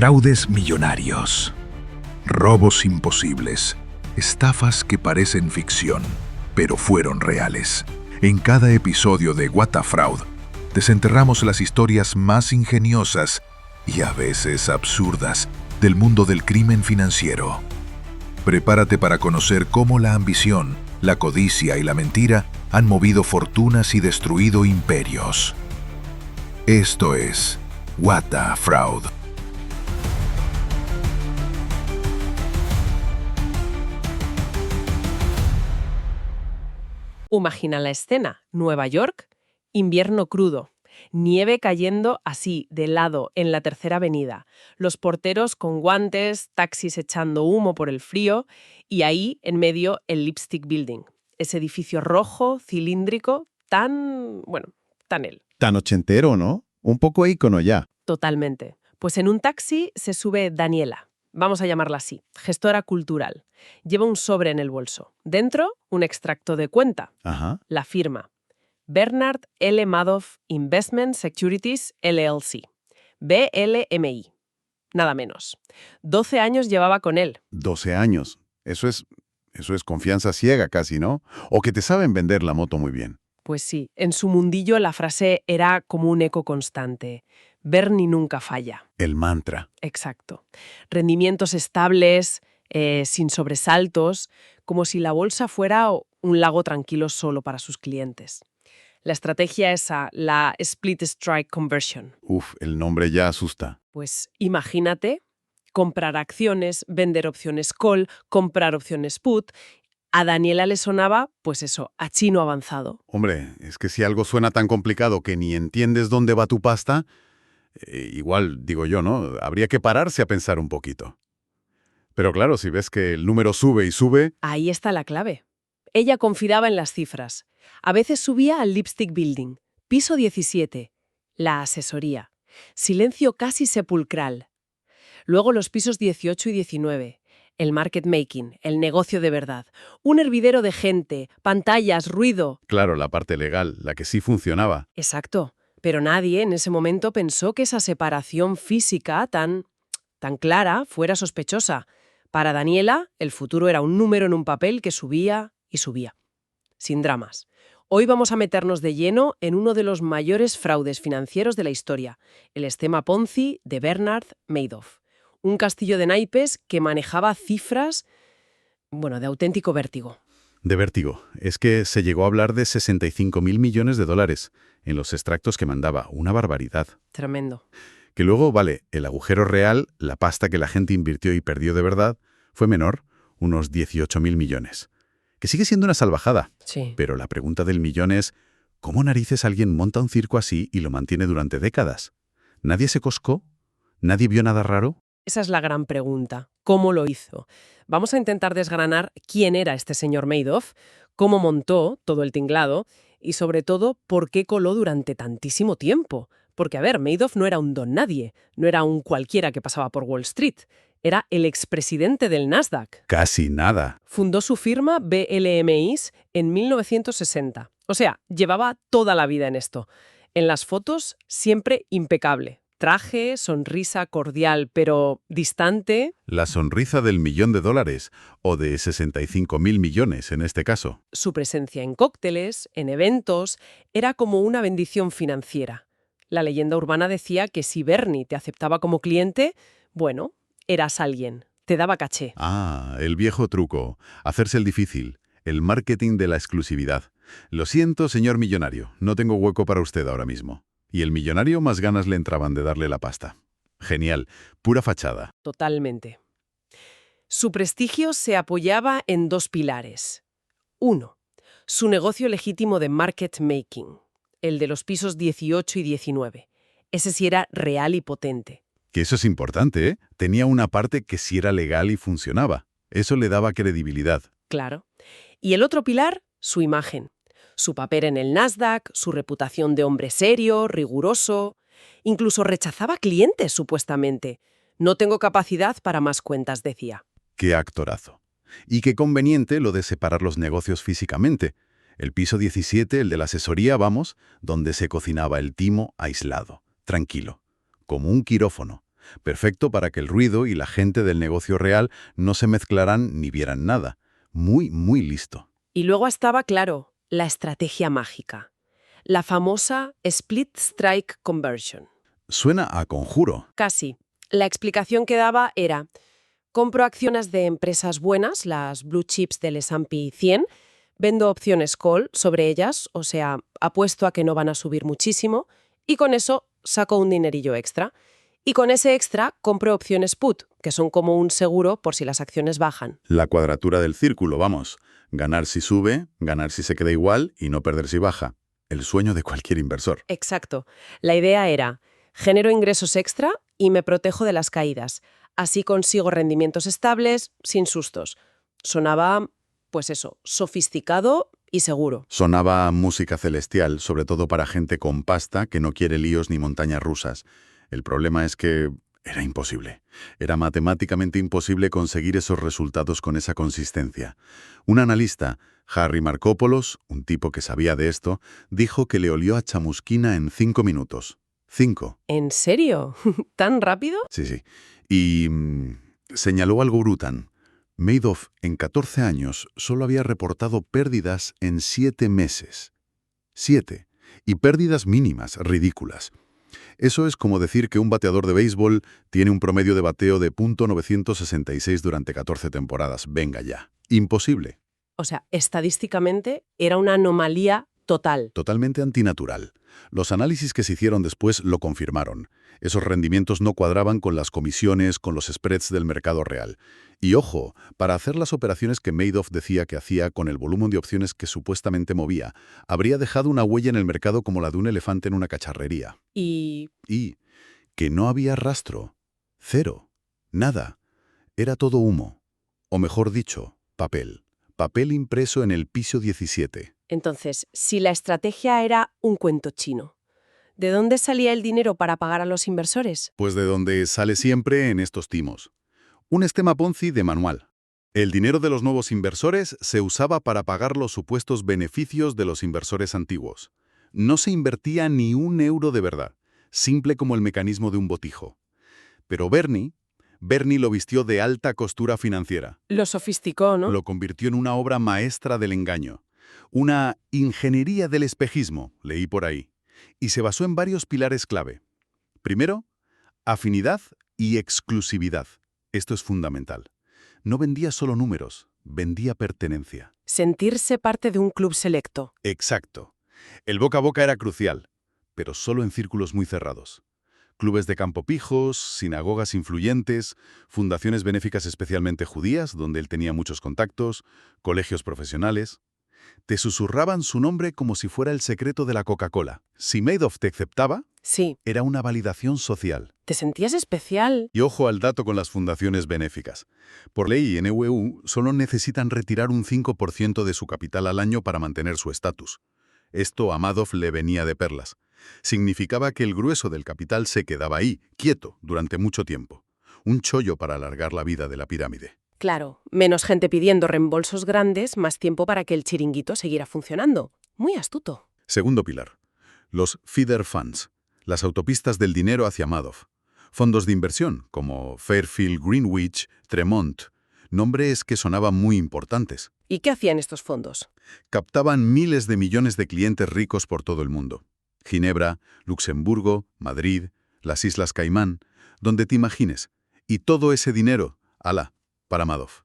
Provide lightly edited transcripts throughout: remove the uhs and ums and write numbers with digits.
Fraudes millonarios, robos imposibles, estafas que parecen ficción, pero fueron reales. En cada episodio de What a Fraud, desenterramos las historias más ingeniosas y a veces absurdas del mundo del crimen financiero. Prepárate para conocer cómo la ambición, la codicia y la mentira han movido fortunas y destruido imperios. Esto es What a Fraud. Imagina la escena. Nueva York, invierno crudo, nieve cayendo así de lado en la Tercera Avenida, los porteros con guantes, taxis echando humo por el frío y ahí en medio el Lipstick Building, ese edificio rojo, cilíndrico, tan él. Tan ochentero, ¿no? Un poco ícono ya. Totalmente. Pues en un taxi se sube Daniela. Vamos a llamarla así, gestora cultural. Lleva un sobre en el bolso. Dentro, un extracto de cuenta. Ajá. La firma. Bernard L. Madoff Investment Securities LLC. BLMI. Nada menos. 12 años llevaba con él. 12 años. Eso es confianza ciega casi, ¿no? O que te saben vender la moto muy bien. Pues sí, en su mundillo la frase era como un eco constante. Bernie nunca falla. El mantra. Exacto. Rendimientos estables, sin sobresaltos, como si la bolsa fuera un lago tranquilo solo para sus clientes. La estrategia esa, la Split Strike Conversion. Uf, el nombre ya asusta. Pues imagínate comprar acciones, vender opciones call, comprar opciones put. A Daniela le sonaba, pues eso, a chino avanzado. Hombre, es que si algo suena tan complicado que ni entiendes dónde va tu pasta, igual, digo yo, ¿no? Habría que pararse a pensar un poquito. Pero claro, si ves que el número sube y sube... Ahí está la clave. Ella confiaba en las cifras. A veces subía al Lipstick Building, piso 17, la asesoría. Silencio casi sepulcral. Luego los pisos 18 y 19, el market making, el negocio de verdad. Un hervidero de gente, pantallas, ruido. Claro, la parte legal, la que sí funcionaba. Exacto. Pero nadie en ese momento pensó que esa separación física tan clara fuera sospechosa. Para Daniela, el futuro era un número en un papel que subía y subía. Sin dramas. Hoy vamos a meternos de lleno en uno de los mayores fraudes financieros de la historia, el esquema Ponzi de Bernard Madoff. Un castillo de naipes que manejaba cifras, de auténtico vértigo. De vértigo. Es que se llegó a hablar de 65.000 millones de dólares en los extractos que mandaba. Una barbaridad. Tremendo. Que luego, vale, el agujero real, la pasta que la gente invirtió y perdió de verdad, fue menor, unos 18.000 millones. Que sigue siendo una salvajada. Sí. Pero la pregunta del millón es, ¿cómo narices alguien monta un circo así y lo mantiene durante décadas? ¿Nadie se coscó? ¿Nadie vio nada raro? Esa es la gran pregunta. ¿Cómo lo hizo? Vamos a intentar desgranar quién era este señor Madoff, cómo montó todo el tinglado y, sobre todo, por qué coló durante tantísimo tiempo. Porque, Madoff no era un don nadie, no era un cualquiera que pasaba por Wall Street. Era el expresidente del Nasdaq. Casi nada. Fundó su firma BLMIs en 1960. O sea, llevaba toda la vida en esto. En las fotos, siempre impecable. Traje, sonrisa cordial, pero distante. La sonrisa del millón de dólares, o de 65.000 millones en este caso. Su presencia en cócteles, en eventos, era como una bendición financiera. La leyenda urbana decía que si Bernie te aceptaba como cliente, eras alguien, te daba caché. Ah, el viejo truco, hacerse el difícil, el marketing de la exclusividad. Lo siento, señor millonario, no tengo hueco para usted ahora mismo. Y el millonario más ganas le entraban de darle la pasta. Genial, pura fachada. Totalmente. Su prestigio se apoyaba en dos pilares. 1. Su negocio legítimo de market making, el de los pisos 18 y 19. Ese sí era real y potente. Que eso es importante, ¿eh? Tenía una parte que sí era legal y funcionaba. Eso le daba credibilidad. Claro. Y el otro pilar, su imagen. Su papel en el Nasdaq, su reputación de hombre serio, riguroso. Incluso rechazaba clientes, supuestamente. No tengo capacidad para más cuentas, decía. ¡Qué actorazo! Y qué conveniente lo de separar los negocios físicamente. El piso 17, el de la asesoría, donde se cocinaba el timo aislado, tranquilo, como un quirófano. Perfecto para que el ruido y la gente del negocio real no se mezclaran ni vieran nada. Muy, muy listo. Y luego estaba, claro, la estrategia mágica. La famosa Split Strike Conversion. Suena a conjuro. Casi. La explicación que daba era: compro acciones de empresas buenas, las blue chips del S&P 100, vendo opciones call sobre ellas, o sea, apuesto a que no van a subir muchísimo, y con eso saco un dinerillo extra. Y con ese extra compro opciones put, que son como un seguro por si las acciones bajan. La cuadratura del círculo, vamos. Ganar si sube, ganar si se queda igual y no perder si baja. El sueño de cualquier inversor. Exacto. La idea era: genero ingresos extra y me protejo de las caídas. Así consigo rendimientos estables, sin sustos. Sonaba, pues eso, sofisticado y seguro. Sonaba a música celestial, sobre todo para gente con pasta que no quiere líos ni montañas rusas. El problema es que era imposible. Era matemáticamente imposible conseguir esos resultados con esa consistencia. Un analista, Harry Markopoulos, un tipo que sabía de esto, dijo que le olió a chamusquina en 5 minutos. 5. ¿En serio? ¿Tan rápido? Sí, sí. Y señaló algo brutal. Madoff, en 14 años, solo había reportado pérdidas en 7 meses. 7. Y pérdidas mínimas, ridículas. Eso es como decir que un bateador de béisbol tiene un promedio de bateo de .966 durante 14 temporadas. Venga ya. Imposible. O sea, estadísticamente era una anomalía total. Totalmente antinatural. Los análisis que se hicieron después lo confirmaron. Esos rendimientos no cuadraban con las comisiones, con los spreads del mercado real. Y ojo, para hacer las operaciones que Madoff decía que hacía con el volumen de opciones que supuestamente movía, habría dejado una huella en el mercado como la de un elefante en una cacharrería. Y Y que no había rastro. Cero. Nada. Era todo humo. O mejor dicho, papel. Papel impreso en el piso 17. entonces, si la estrategia era un cuento chino, ¿de dónde salía el dinero para pagar a los inversores? Pues de donde sale siempre en estos timos. Un esquema Ponzi de manual. El dinero de los nuevos inversores se usaba para pagar los supuestos beneficios de los inversores antiguos. No se invertía ni un euro de verdad, simple como el mecanismo de un botijo. Pero Bernie lo vistió de alta costura financiera. Lo sofisticó, ¿no? Lo convirtió en una obra maestra del engaño. Una ingeniería del espejismo, leí por ahí. Y se basó en varios pilares clave. Primero, afinidad y exclusividad. Esto es fundamental. No vendía solo números, vendía pertenencia. Sentirse parte de un club selecto. Exacto. El boca a boca era crucial, pero solo en círculos muy cerrados. Clubes de campo pijos, sinagogas influyentes, fundaciones benéficas especialmente judías, donde él tenía muchos contactos, colegios profesionales. Te susurraban su nombre como si fuera el secreto de la Coca-Cola. Si Madoff te aceptaba, Sí, era una validación social. te sentías especial. Y ojo al dato con las fundaciones benéficas. Por ley, en EUU solo necesitan retirar un 5% de su capital al año para mantener su estatus. Esto a Madoff le venía de perlas. Significaba que el grueso del capital se quedaba ahí, quieto, durante mucho tiempo. Un chollo para alargar la vida de la pirámide. Claro, menos gente pidiendo reembolsos grandes, más tiempo para que el chiringuito siguiera funcionando. Muy astuto. Segundo pilar. Los feeder funds. Las autopistas del dinero hacia Madoff. Fondos de inversión, como Fairfield Greenwich, Tremont. Nombres que sonaban muy importantes. ¿Y qué hacían estos fondos? Captaban miles de millones de clientes ricos por todo el mundo. Ginebra, Luxemburgo, Madrid, las Islas Caimán, donde te imagines. Y todo ese dinero, ala, para Madoff.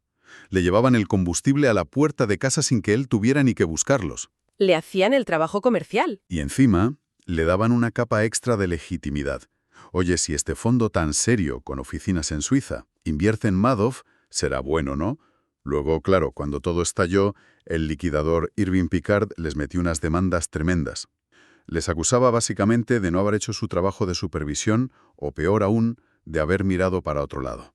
Le llevaban el combustible a la puerta de casa sin que él tuviera ni que buscarlos. Le hacían el trabajo comercial. Y encima, le daban una capa extra de legitimidad. Oye, si este fondo tan serio, con oficinas en Suiza, invierte en Madoff, será bueno, ¿no? Luego, claro, cuando todo estalló, el liquidador Irving Picard les metió unas demandas tremendas. Les acusaba básicamente de no haber hecho su trabajo de supervisión o, peor aún, de haber mirado para otro lado.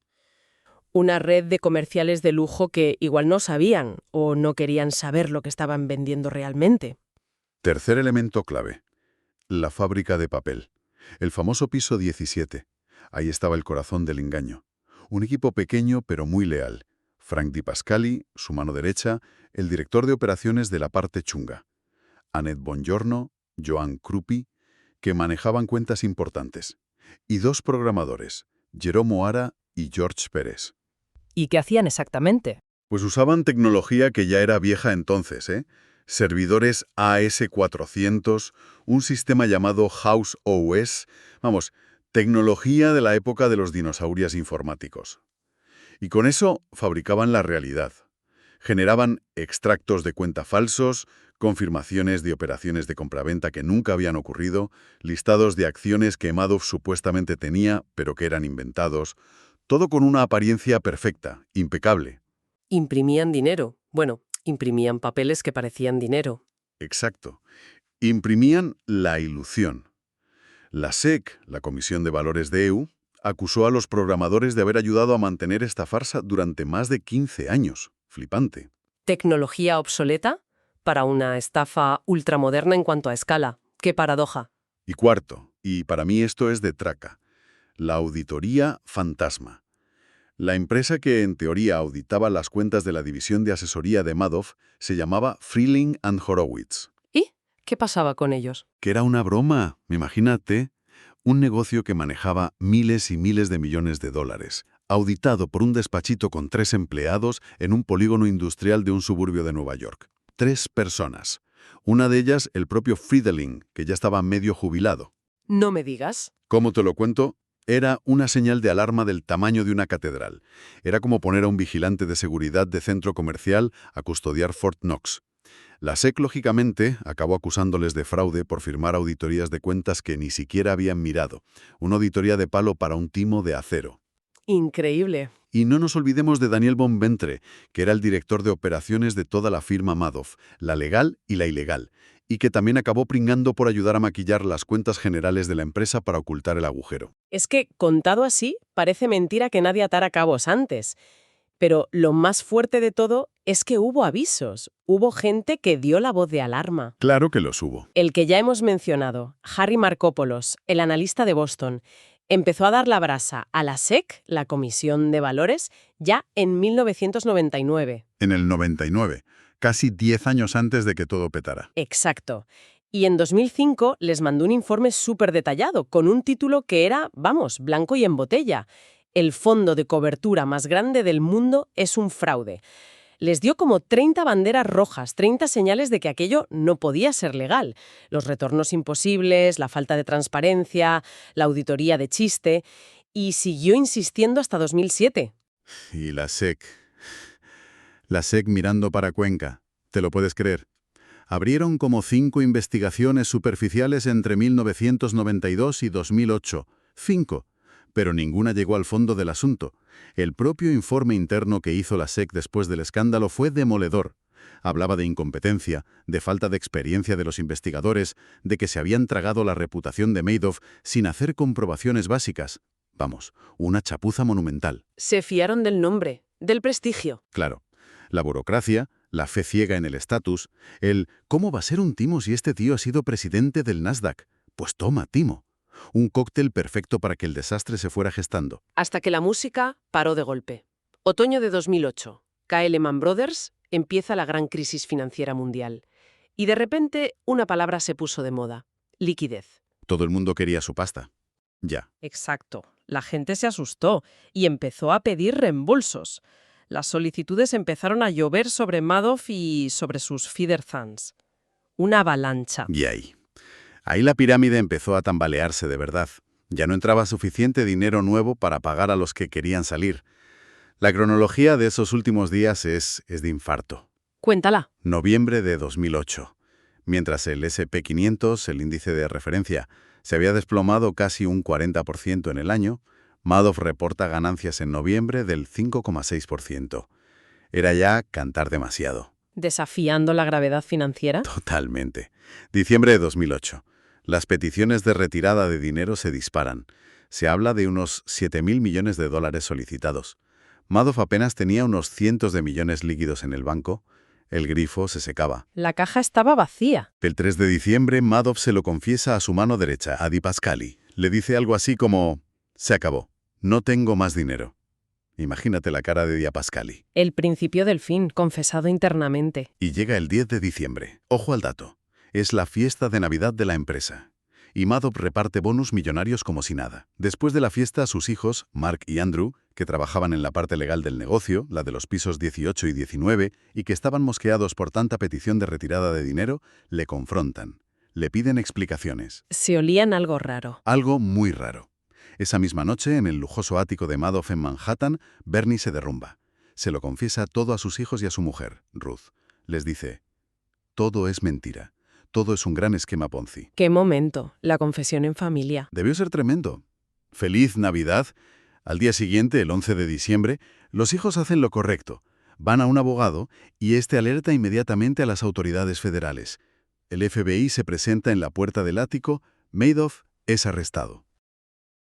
Una red de comerciales de lujo que igual no sabían o no querían saber lo que estaban vendiendo realmente. Tercer elemento clave. La fábrica de papel. El famoso piso 17. Ahí estaba el corazón del engaño. Un equipo pequeño pero muy leal. Frank Di Pascali, su mano derecha, el director de operaciones de la parte chunga. Annette Bongiorno, Joan Krupi, que manejaban cuentas importantes. Y dos programadores, Jerome Oara y George Pérez. ¿Y qué hacían exactamente? Pues usaban tecnología que ya era vieja entonces, ¿eh? Servidores AS400, un sistema llamado House OS, vamos, tecnología de la época de los dinosaurios informáticos. Y con eso fabricaban la realidad. Generaban extractos de cuenta falsos, confirmaciones de operaciones de compraventa que nunca habían ocurrido, listados de acciones que Madoff supuestamente tenía, pero que eran inventados, todo con una apariencia perfecta, impecable. Imprimían dinero. Bueno, imprimían papeles que parecían dinero. Exacto. Imprimían la ilusión. La SEC, la Comisión de Valores de EU, acusó a los programadores de haber ayudado a mantener esta farsa durante más de 15 años. Flipante. ¿Tecnología obsoleta? Para una estafa ultramoderna en cuanto a escala. ¡Qué paradoja! Y cuarto, y para mí esto es de traca, la auditoría fantasma. La empresa que en teoría auditaba las cuentas de la división de asesoría de Madoff se llamaba Freeling and Horowitz. ¿Y qué pasaba con ellos? Que era una broma, imagínate, un negocio que manejaba miles y miles de millones de dólares, auditado por un despachito con 3 empleados en un polígono industrial de un suburbio de Nueva York. 3 personas. Una de ellas, el propio Friedeling, que ya estaba medio jubilado. No me digas. ¿Cómo te lo cuento? Era una señal de alarma del tamaño de una catedral. Era como poner a un vigilante de seguridad de centro comercial a custodiar Fort Knox. La SEC, lógicamente, acabó acusándoles de fraude por firmar auditorías de cuentas que ni siquiera habían mirado. Una auditoría de palo para un timo de acero. Increíble. Y no nos olvidemos de Daniel Von Ventre, que era el director de operaciones de toda la firma Madoff, la legal y la ilegal, y que también acabó pringando por ayudar a maquillar las cuentas generales de la empresa para ocultar el agujero. Es que, contado así, parece mentira que nadie atara cabos antes. Pero lo más fuerte de todo es que hubo avisos. Hubo gente que dio la voz de alarma. Claro que los hubo. El que ya hemos mencionado, Harry Markopoulos, el analista de Boston, empezó a dar la brasa a la SEC, la Comisión de Valores, ya en 1999. En el 99, casi 10 años antes de que todo petara. Exacto. Y en 2005 les mandó un informe súper detallado, con un título que era, vamos, blanco y en botella. El fondo de cobertura más grande del mundo es un fraude. Les dio como 30 banderas rojas, 30 señales de que aquello no podía ser legal. Los retornos imposibles, la falta de transparencia, la auditoría de chiste. Y siguió insistiendo hasta 2007. Y la SEC. La SEC mirando para Cuenca. ¿Te lo puedes creer? Abrieron como 5 investigaciones superficiales entre 1992 y 2008. 5. Pero ninguna llegó al fondo del asunto. El propio informe interno que hizo la SEC después del escándalo fue demoledor. Hablaba de incompetencia, de falta de experiencia de los investigadores, de que se habían tragado la reputación de Madoff sin hacer comprobaciones básicas. Vamos, una chapuza monumental. Se fiaron del nombre, del prestigio. Claro, la burocracia, la fe ciega en el estatus, el ¿cómo va a ser un timo si este tío ha sido presidente del Nasdaq? Pues toma, timo. Un cóctel perfecto para que el desastre se fuera gestando. Hasta que la música paró de golpe. Otoño de 2008. Cae Lehman Brothers, empieza la gran crisis financiera mundial. Y de repente una palabra se puso de moda. Liquidez. Todo el mundo quería su pasta. Ya. Exacto. La gente se asustó y empezó a pedir reembolsos. Las solicitudes empezaron a llover sobre Madoff y sobre sus feeder funds. Una avalancha. Y ahí. Ahí la pirámide empezó a tambalearse de verdad. Ya no entraba suficiente dinero nuevo para pagar a los que querían salir. La cronología de esos últimos días es de infarto. Cuéntala. Noviembre de 2008. Mientras el S&P 500, el índice de referencia, se había desplomado casi un 40% en el año, Madoff reporta ganancias en noviembre del 5,6%. Era ya cantar demasiado. ¿Desafiando la gravedad financiera? Totalmente. Diciembre de 2008. Las peticiones de retirada de dinero se disparan. Se habla de unos 7.000 millones de dólares solicitados. Madoff apenas tenía unos cientos de millones líquidos en el banco. El grifo se secaba. La caja estaba vacía. El 3 de diciembre, Madoff se lo confiesa a su mano derecha, a Di Pascali. Le dice algo así como: se acabó, no tengo más dinero. Imagínate la cara de Di Pascali. El principio del fin, confesado internamente. Y llega el 10 de diciembre. Ojo al dato. Es la fiesta de Navidad de la empresa. y Madoff reparte bonus millonarios como si nada. Después de la fiesta, sus hijos, Mark y Andrew, que trabajaban en la parte legal del negocio, la de los pisos 18 y 19, y que estaban mosqueados por tanta petición de retirada de dinero, le confrontan. Le piden explicaciones. Se olían algo raro. Algo muy raro. Esa misma noche, en el lujoso ático de Madoff en Manhattan, Bernie se derrumba. Se lo confiesa todo a sus hijos y a su mujer, Ruth. Les dice: todo es mentira. Todo es un gran esquema Ponzi. ¡Qué momento! La confesión en familia. Debió ser tremendo. ¡Feliz Navidad! Al día siguiente, el 11 de diciembre, los hijos hacen lo correcto. Van a un abogado y este alerta inmediatamente a las autoridades federales. El FBI se presenta en la puerta del ático, Madoff es arrestado.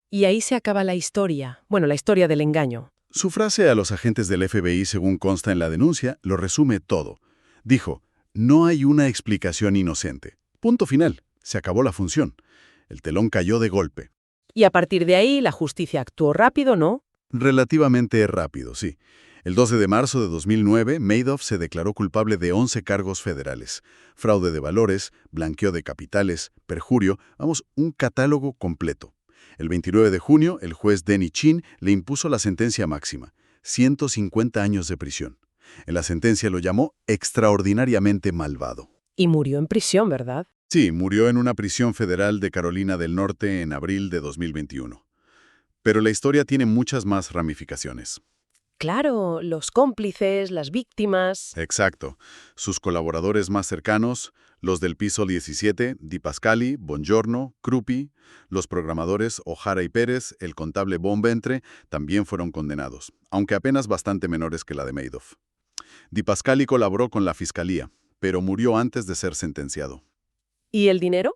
Y ahí se acaba la historia. Bueno, la historia del engaño. Su frase a los agentes del FBI, según consta en la denuncia, lo resume todo. Dijo: no hay una explicación inocente. Punto final. Se acabó la función. El telón cayó de golpe. Y a partir de ahí, la justicia actuó rápido, ¿no? Relativamente rápido, sí. El 12 de marzo de 2009, Madoff se declaró culpable de 11 cargos federales. Fraude de valores, blanqueo de capitales, perjurio, vamos, un catálogo completo. El 29 de junio, el juez Denny Chin le impuso la sentencia máxima, 150 años de prisión. En la sentencia lo llamó extraordinariamente malvado. Y murió en prisión, ¿verdad? Sí, murió en una prisión federal de Carolina del Norte en abril de 2021. Pero la historia tiene muchas más ramificaciones. Claro, los cómplices, las víctimas. Exacto. Sus colaboradores más cercanos, los del piso 17, Di Pascali, Bongiorno, Krupi, los programadores O'Hara y Pérez, el contable Bonventre, también fueron condenados, aunque apenas bastante menores que la de Madoff. Di Pascali colaboró con la fiscalía, pero murió antes de ser sentenciado. ¿Y el dinero?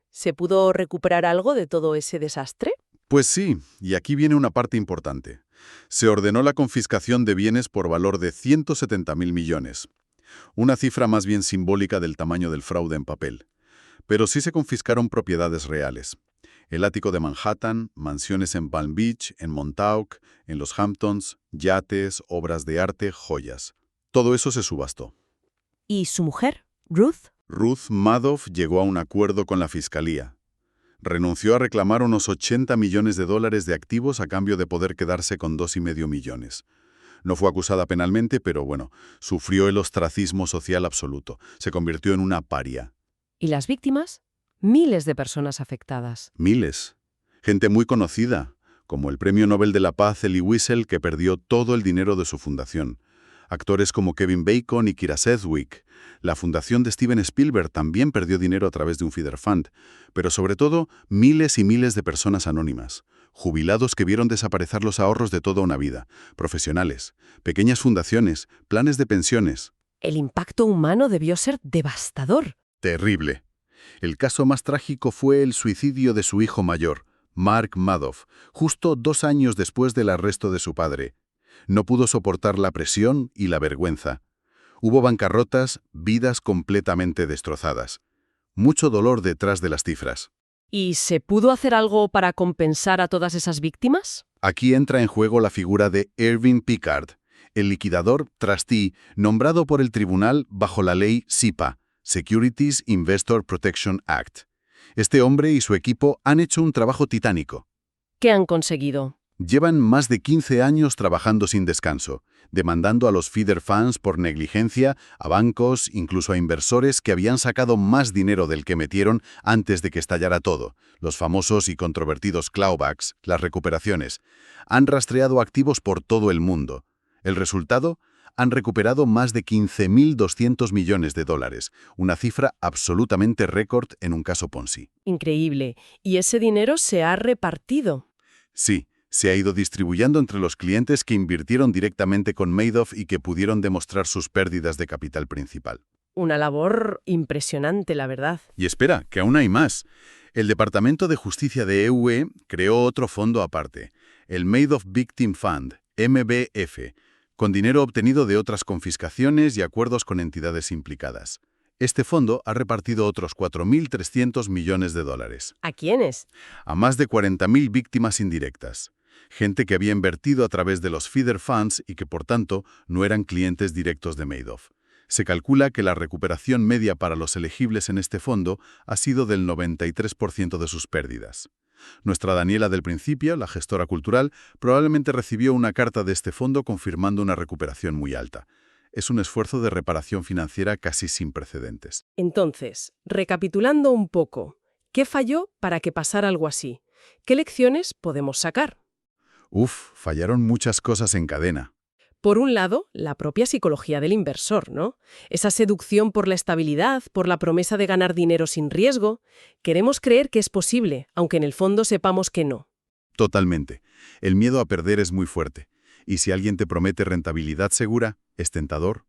¿Se pudo recuperar algo de todo ese desastre? Pues sí, y aquí viene una parte importante. Se ordenó la confiscación de bienes por valor de 170.000 millones. Una cifra más bien simbólica del tamaño del fraude en papel. Pero sí se confiscaron propiedades reales. El ático de Manhattan, mansiones en Palm Beach, en Montauk, en los Hamptons, yates, obras de arte, joyas. Todo eso se subastó. ¿Y su mujer, Ruth? Ruth Madoff llegó a un acuerdo con la fiscalía. Renunció a reclamar unos 80 millones de dólares de activos a cambio de poder quedarse con 2,5 millones. No fue acusada penalmente, pero bueno, sufrió el ostracismo social absoluto. Se convirtió en una paria. ¿Y las víctimas? Miles de personas afectadas. Miles. Gente muy conocida, como el Premio Nobel de la Paz Elie Wiesel, que perdió todo el dinero de su fundación. Actores como Kevin Bacon y Kira Sedgwick. La fundación de Steven Spielberg también perdió dinero a través de un feeder fund. Pero sobre todo, miles y miles de personas anónimas. Jubilados que vieron desaparecer los ahorros de toda una vida. Profesionales. Pequeñas fundaciones. Planes de pensiones. El impacto humano debió ser devastador. Terrible. El caso más trágico fue el suicidio de su hijo mayor, Mark Madoff, justo 2 años después del arresto de su padre. No pudo soportar la presión y la vergüenza. Hubo bancarrotas, vidas completamente destrozadas. Mucho dolor detrás de las cifras. ¿Y se pudo hacer algo para compensar a todas esas víctimas? Aquí entra en juego la figura de Irving Picard, el liquidador trustee nombrado por el tribunal bajo la ley SIPA, Securities Investor Protection Act. Este hombre y su equipo han hecho un trabajo titánico. ¿Qué han conseguido? Llevan más de 15 años trabajando sin descanso, demandando a los feeder funds por negligencia, a bancos, incluso a inversores que habían sacado más dinero del que metieron antes de que estallara todo, los famosos y controvertidos clawbacks, las recuperaciones. Han rastreado activos por todo el mundo. ¿El resultado? Han recuperado más de 15.200 millones de dólares, una cifra absolutamente récord en un caso Ponzi. Increíble. ¿Y ese dinero se ha repartido? Sí. Se ha ido distribuyendo entre los clientes que invirtieron directamente con Madoff y que pudieron demostrar sus pérdidas de capital principal. Una labor impresionante, la verdad. Y espera, que aún hay más. El Departamento de Justicia de EUE creó otro fondo aparte, el Madoff Victim Fund, MBF, con dinero obtenido de otras confiscaciones y acuerdos con entidades implicadas. Este fondo ha repartido otros 4.300 millones de dólares. ¿A quiénes? A más de 40.000 víctimas indirectas. Gente que había invertido a través de los feeder funds y que, por tanto, no eran clientes directos de Madoff. Se calcula que la recuperación media para los elegibles en este fondo ha sido del 93% de sus pérdidas. Nuestra Daniela del principio, la gestora cultural, probablemente recibió una carta de este fondo confirmando una recuperación muy alta. Es un esfuerzo de reparación financiera casi sin precedentes. Entonces, recapitulando un poco, ¿qué falló para que pasara algo así? ¿Qué lecciones podemos sacar? Fallaron muchas cosas en cadena. Por un lado, la propia psicología del inversor, ¿no? Esa seducción por la estabilidad, por la promesa de ganar dinero sin riesgo. Queremos creer que es posible, aunque en el fondo sepamos que no. Totalmente. El miedo a perder es muy fuerte. Y si alguien te promete rentabilidad segura, es tentador.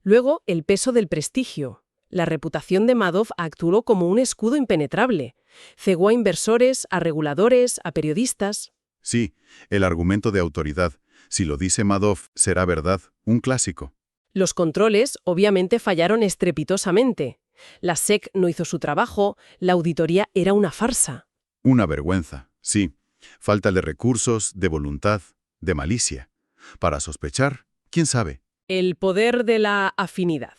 Luego, el peso del prestigio. La reputación de Madoff actuó como un escudo impenetrable. Cegó a inversores, a reguladores, a periodistas. Sí, el argumento de autoridad. Si lo dice Madoff, será verdad, un clásico. Los controles, obviamente, fallaron estrepitosamente. La SEC no hizo su trabajo, la auditoría era una farsa. Una vergüenza, sí. Falta de recursos, de voluntad, de malicia. Para sospechar, ¿quién sabe? El poder de la afinidad.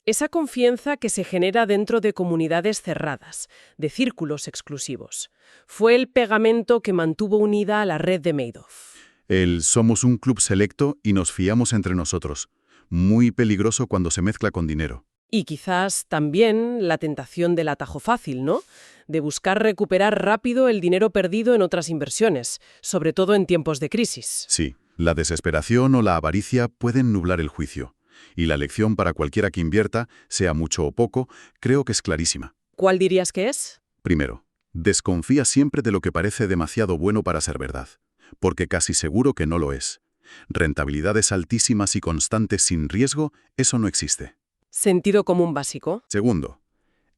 Esa confianza que se genera dentro de comunidades cerradas, de círculos exclusivos. Fue el pegamento que mantuvo unida a la red de Madoff. Somos un club selecto y nos fiamos entre nosotros. Muy peligroso cuando se mezcla con dinero. Y quizás también la tentación del atajo fácil, ¿no? De buscar recuperar rápido el dinero perdido en otras inversiones, sobre todo en tiempos de crisis. Sí, la desesperación o la avaricia pueden nublar el juicio. Y la lección para cualquiera que invierta, sea mucho o poco, creo que es clarísima. ¿Cuál dirías que es? Primero, desconfía siempre de lo que parece demasiado bueno para ser verdad, porque casi seguro que no lo es. Rentabilidades altísimas y constantes sin riesgo, eso no existe. Sentido común básico. Segundo,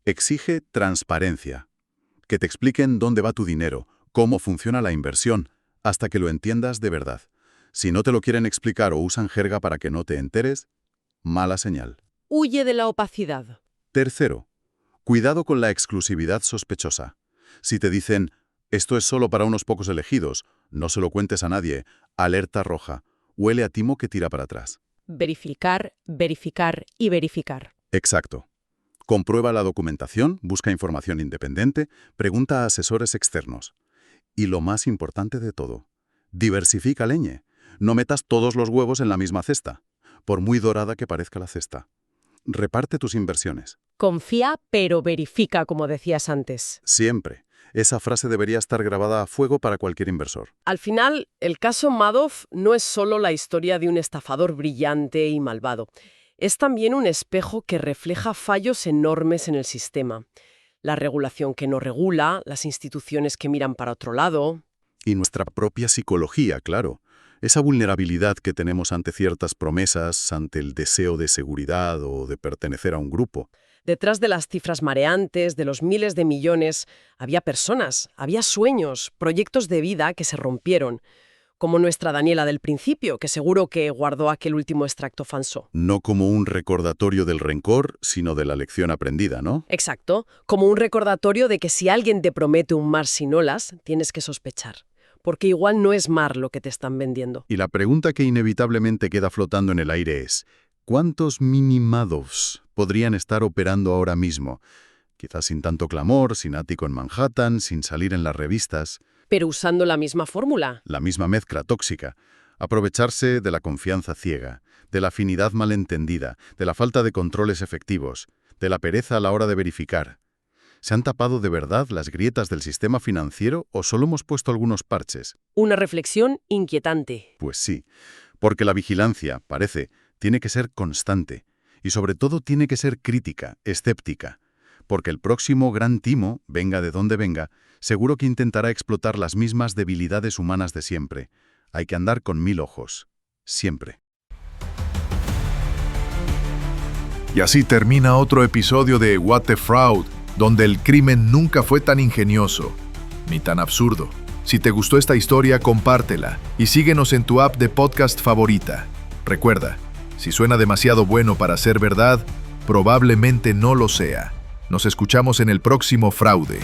exige transparencia. Que te expliquen dónde va tu dinero, cómo funciona la inversión, hasta que lo entiendas de verdad. Si no te lo quieren explicar o usan jerga para que no te enteres, mala señal. Huye de la opacidad. Tercero, cuidado con la exclusividad sospechosa. Si te dicen, esto es solo para unos pocos elegidos, no se lo cuentes a nadie, alerta roja, huele a timo que tira para atrás. Verificar, verificar y verificar. Exacto. Comprueba la documentación, busca información independiente, pregunta a asesores externos. Y lo más importante de todo, diversifica leñe. No metas todos los huevos en la misma cesta, por muy dorada que parezca la cesta. Reparte tus inversiones. Confía, pero verifica, como decías antes. Siempre. Esa frase debería estar grabada a fuego para cualquier inversor. Al final, el caso Madoff no es solo la historia de un estafador brillante y malvado. Es también un espejo que refleja fallos enormes en el sistema. La regulación que no regula, las instituciones que miran para otro lado. Y nuestra propia psicología, claro. Esa vulnerabilidad que tenemos ante ciertas promesas, ante el deseo de seguridad o de pertenecer a un grupo. Detrás de las cifras mareantes, de los miles de millones, había personas, había sueños, proyectos de vida que se rompieron. Como nuestra Daniela del principio, que seguro que guardó aquel último extracto falso. No como un recordatorio del rencor, sino de la lección aprendida, ¿no? Exacto, como un recordatorio de que si alguien te promete un mar sin olas, tienes que sospechar. Porque igual no es mar lo que te están vendiendo. Y la pregunta que inevitablemente queda flotando en el aire es, ¿cuántos mini Madoffs podrían estar operando ahora mismo? Quizás sin tanto clamor, sin ático en Manhattan, sin salir en las revistas. Pero usando la misma fórmula. La misma mezcla tóxica. Aprovecharse de la confianza ciega, de la afinidad malentendida, de la falta de controles efectivos, de la pereza a la hora de verificar. ¿Se han tapado de verdad las grietas del sistema financiero o solo hemos puesto algunos parches? Una reflexión inquietante. Pues sí, porque la vigilancia, parece, tiene que ser constante y sobre todo tiene que ser crítica, escéptica, porque el próximo gran timo, venga de donde venga, seguro que intentará explotar las mismas debilidades humanas de siempre. Hay que andar con 1000 ojos, siempre. Y así termina otro episodio de What the Fraud, donde el crimen nunca fue tan ingenioso, ni tan absurdo. Si te gustó esta historia, compártela y síguenos en tu app de podcast favorita. Recuerda, si suena demasiado bueno para ser verdad, probablemente no lo sea. Nos escuchamos en el próximo Fraude.